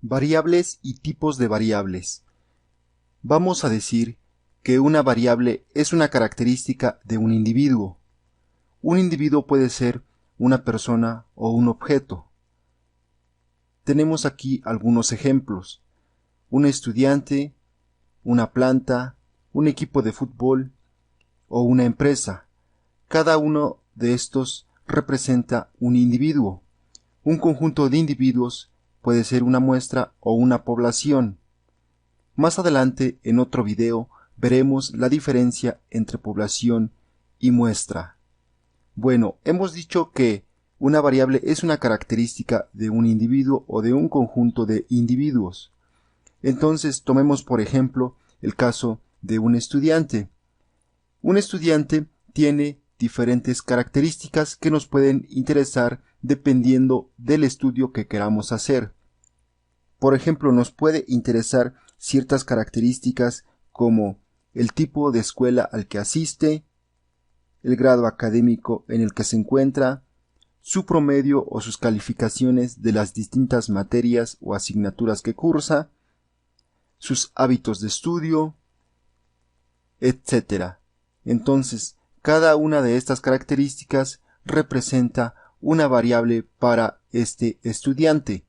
Variables y tipos de variables. Vamos a decir que una variable es una característica de un individuo. Un individuo puede ser una persona o un objeto. Tenemos aquí algunos ejemplos: un estudiante, una planta, un equipo de fútbol o una empresa. Cada uno de estos representa un individuo. Un conjunto de individuos puede ser una muestra o una población. Más adelante, en otro video, veremos la diferencia entre población y muestra. Bueno, hemos dicho que una variable es una característica de un individuo o de un conjunto de individuos. Entonces, tomemos por ejemplo el caso de un estudiante. Un estudiante tiene diferentes características que nos pueden interesar dependiendo del estudio que queramos hacer. Por ejemplo, nos puede interesar ciertas características como el tipo de escuela al que asiste, el grado académico en el que se encuentra, su promedio o sus calificaciones de las distintas materias o asignaturas que cursa, sus hábitos de estudio, etc. Entonces, cada una de estas características representa una variable para este estudiante.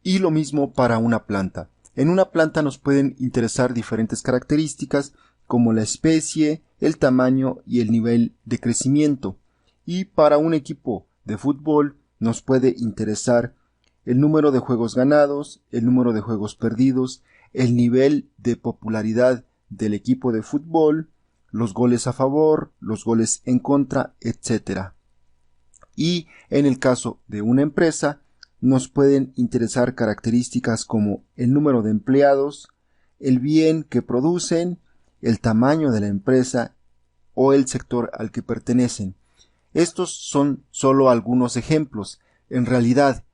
Y lo mismo para una planta. En una planta nos pueden interesar diferentes características como la especie, el tamaño y el nivel de crecimiento. Y para un equipo de fútbol nos puede interesar el número de juegos ganados, el número de juegos perdidos, el nivel de popularidad del equipo de fútbol, los goles a favor, los goles en contra, etc. Y en el caso de una empresa, nos pueden interesar características como el número de empleados, el bien que producen, el tamaño de la empresa o el sector al que pertenecen. Estos son solo algunos ejemplos. En realidad,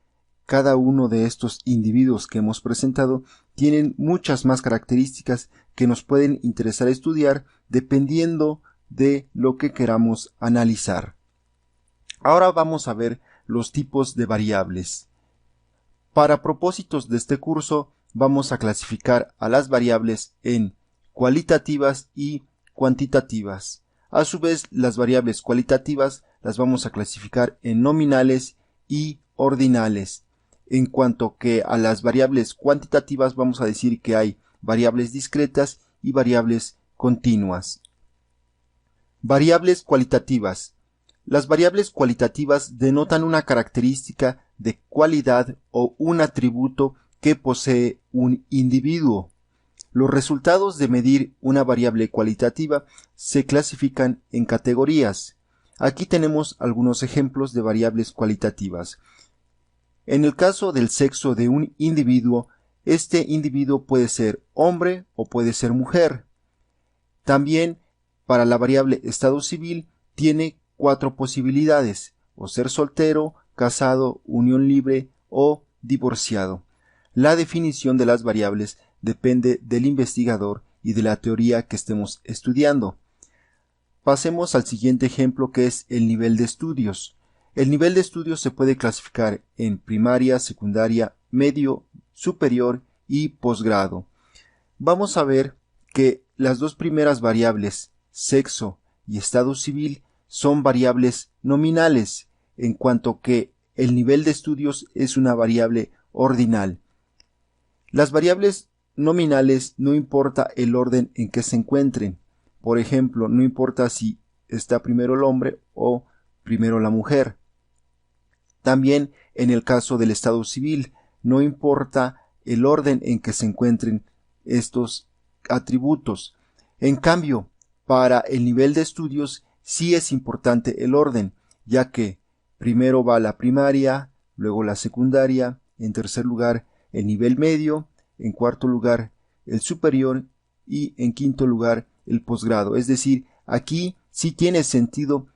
cada uno de estos individuos que hemos presentado tienen muchas más características que nos pueden interesar estudiar dependiendo de lo que queramos analizar. Ahora vamos a ver los tipos de variables. Para propósitos de este curso, vamos a clasificar a las variables en cualitativas y cuantitativas. A su vez, las variables cualitativas las vamos a clasificar en nominales y ordinales. En cuanto que a las variables cuantitativas, vamos a decir que hay variables discretas y variables continuas. Variables cualitativas. Las variables cualitativas denotan una característica de cualidad o un atributo que posee un individuo. Los resultados de medir una variable cualitativa se clasifican en categorías. Aquí tenemos algunos ejemplos de variables cualitativas. En el caso del sexo de un individuo, este individuo puede ser hombre o puede ser mujer. También, para la variable estado civil, tiene 4 posibilidades: o ser soltero, casado, unión libre o divorciado. La definición de las variables depende del investigador y de la teoría que estemos estudiando. Pasemos al siguiente ejemplo, que es el nivel de estudios. El nivel de estudios se puede clasificar en primaria, secundaria, medio, superior y posgrado. Vamos a ver que las dos primeras variables, sexo y estado civil, son variables nominales, en cuanto que el nivel de estudios es una variable ordinal. Las variables nominales no importa el orden en que se encuentren. Por ejemplo, no importa si está primero el hombre o primero la mujer. También en el caso del estado civil, no importa el orden en que se encuentren estos atributos. En cambio, para el nivel de estudios sí es importante el orden, ya que primero va la primaria, luego la secundaria, en tercer lugar el nivel medio, en cuarto lugar el superior y en quinto lugar el posgrado. Es decir, aquí sí tiene sentido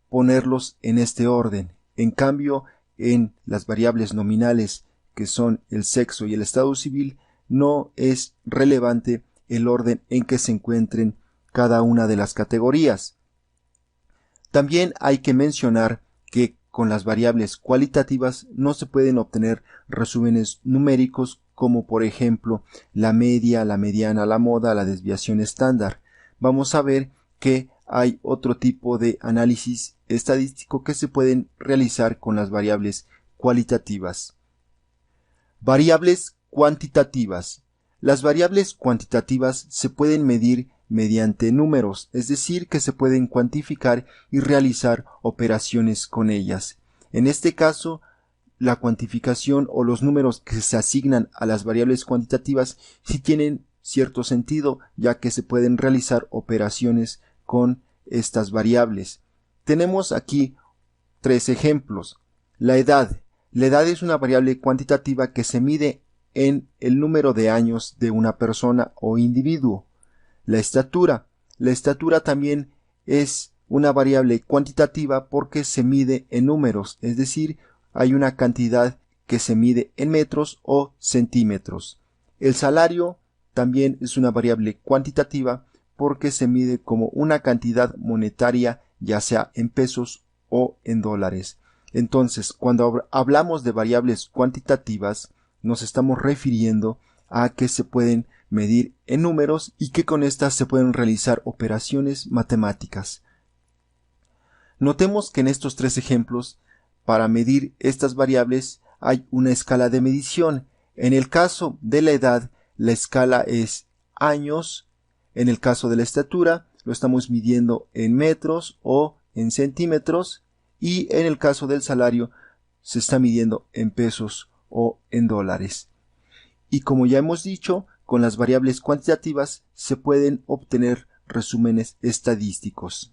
ponerlos en este orden. En cambio, en las variables nominales, que son el sexo y el estado civil, no es relevante el orden en que se encuentren cada una de las categorías. También hay que mencionar que con las variables cualitativas no se pueden obtener resúmenes numéricos como por ejemplo la media, la mediana, la moda, la desviación estándar. Vamos a ver que hay otro tipo de análisis estadístico que se pueden realizar con las variables cualitativas. Variables cuantitativas. Las variables cuantitativas se pueden medir mediante números, es decir, que se pueden cuantificar y realizar operaciones con ellas. En este caso, la cuantificación o los números que se asignan a las variables cuantitativas sí tienen cierto sentido, ya que se pueden realizar operaciones con estas variables. Tenemos aquí 3 ejemplos. La edad. La edad es una variable cuantitativa que se mide en el número de años de una persona o individuo. La estatura. La estatura también es una variable cuantitativa porque se mide en números, es decir, hay una cantidad que se mide en metros o centímetros. El salario también es una variable cuantitativa porque se mide como una cantidad monetaria, ya sea en pesos o en dólares. Entonces, cuando hablamos de variables cuantitativas, nos estamos refiriendo a que se pueden medir en números y que con estas se pueden realizar operaciones matemáticas. Notemos que en estos 3 ejemplos, para medir estas variables hay una escala de medición. En el caso de la edad, la escala es años. En el caso de la estatura, lo estamos midiendo en metros o en centímetros. Y en el caso del salario, se está midiendo en pesos o en dólares. Y como ya hemos dicho, con las variables cuantitativas se pueden obtener resúmenes estadísticos.